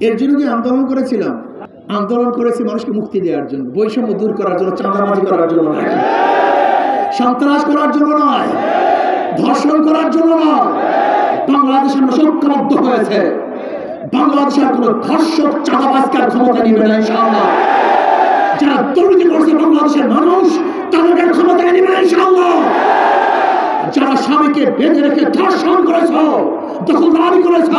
এর জন্য কি আন্দোলন করেছিলাম? আন্দোলন করেছি মানুষকে মুক্তি দেওয়ার জন্য, বৈষম্য দূর করার জন্য, চাঁদাবাজি করার জন্য নয়, সন্ত্রাস করার জন্য নয়, ধর্ষণ করার জন্য নয়। বাংলাদেশের ঐক্যবদ্ধ হয়েছে, বাংলাদেশের কোন ধর্ষক চাঁদাবাজকে ক্ষমতা নিবে না ইনশাআল্লাহ। যারা দুর্নীতি করছে বাংলাদেশের মানুষ, তাদেরকে ক্ষমতা নিবে না ইনশাআল্লাহ। যারা স্বামীকে বেঁধে রেখে ধর্ষণ করেছ, দখলদারি করেছ,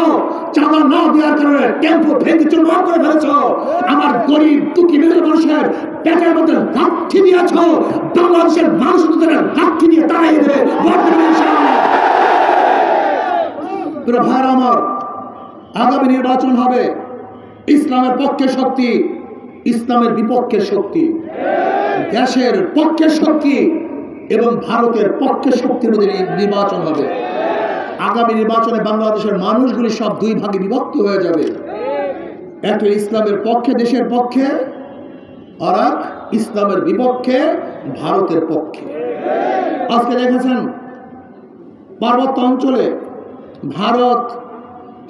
চাঁদা না দেওয়ার কারণে টেম্পো ভেঙে চুরমার করে ফেলেছ, আমার গরিব দুঃখী মেয়ে মানুষের পেটের মধ্যে লাঠি দিয়েছ, বাংলাদেশের মানুষ তাদের লাঠি দিয়ে দাঁড়িয়ে দেবে। ভাইরা আমার, আগামী নির্বাচন হবে ইসলামের পক্ষে শক্তি, ইসলামের বিপক্ষে শক্তি, দেশের পক্ষে শক্তি এবং ভারতের পক্ষে শক্তির মধ্যে নির্বাচন হবে। আগামী নির্বাচনে বাংলাদেশের মানুষগুলি সব দুই ভাগে বিভক্ত হয়ে যাবে। একটা ইসলামের পক্ষে, দেশের পক্ষে, আর এক ইসলামের বিপক্ষে, ভারতের পক্ষে। আজকে দেখেছেন পার্বত্য অঞ্চলে ভারত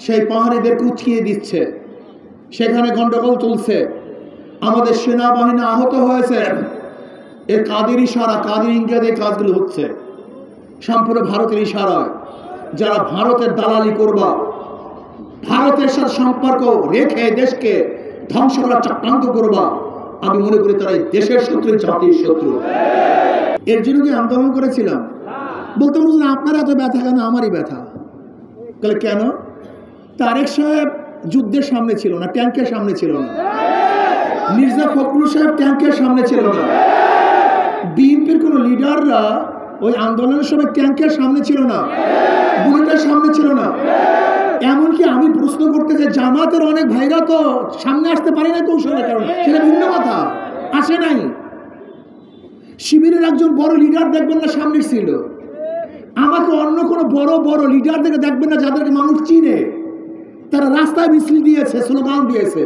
সেই পাহাড়িদেরকে উঠিয়ে দিচ্ছে, সেখানে গন্ডগোল চলছে, আমাদের সেনাবাহিনী আহত হয়েছে। এর কাদের ইশারা, কাদের ইঙ্গিতে কাজগুলো হচ্ছে সম্পূর্ণ ভারতের ইশারায়। যারা ভারতের দালালি করবা, ভারতের সাথে সম্পর্ক রেখে দেশকে ধ্বংস করার চক্রান্ত করবা, আমি মনে করি তারা দেশের শত্রু, জাতির শত্রু। এর জন্য কি আন্দোলন করেছিলাম? বলতে বলছেন আপনার এত ব্যথা কেন? আমারই ব্যথা। কেন? তারেক সাহেব যুদ্ধের সামনে ছিল না, ট্যাঙ্কের সামনে ছিল না। মির্জা ফখরুল সাহেব ট্যাঙ্কের সামনে ছিল না। বিএনপির কোন লিডাররা ওই আন্দোলনের সময় ট্যাঙ্কের সামনে ছিল না, বুলেটের সামনে ছিল না। এমনকি আমি প্রশ্ন করতে যে জামাতের অনেক ভাইরা তো সামনে আসতে পারে না কৌশলের কারণে, সেটা ভিন্ন কথা, আসে নাই। শিবিরের একজন বড় লিডার দেখবেন না সামনে ছিল। আমাকে অন্য কোনো বড় বড় লিডার দেখে দেখবেন না যাদেরকে মানুষ চিনে, তারা রাস্তায় মিছিল দিয়েছে, স্লোগান দিয়েছে,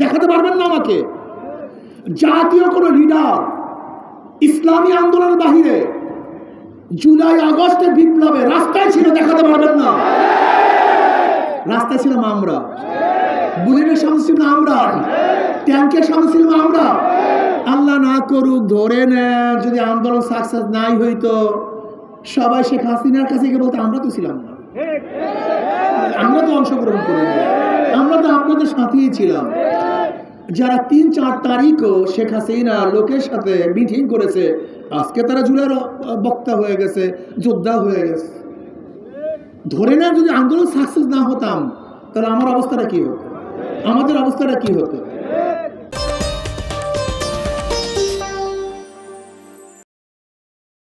দেখাতে পারবেন না আমাকে। জাতীয় কোনো লিডার ইসলামী আন্দোলনের বাহিরে জুলাই আগস্টের বিপ্লবে রাস্তায় ছিল, দেখাতে পারবেন না। রাস্তায় ছিলাম আমরা, বুলেটের সামনে ছিলাম আমরা, ট্যাঙ্কের সামনে ছিলাম আমরা। আল্লাহ না করুক, ধরে নেন যদি আন্দোলন সাকসেস নাই হইতো, সবাই শেখ হাসিনার কাছে গিয়ে বলতে আমরা তো ছিলাম না, আমরা তো অংশগ্রহণ করিনি, আমরা তো আপনাদের সাথেই ছিলাম। যারা ৩-৪ তারিখও শেখ হাসিনা লোকের সাথে মিটিং করেছে, আজকে তারা জুলাইয়ের বক্তা হয়ে গেছে, যোদ্ধা হয়ে গেছে। ধরে নেন যদি আন্দোলন সাকসেস না হতাম, তাহলে আমার অবস্থাটা কি হতো, আমাদের অবস্থাটা কি হতো?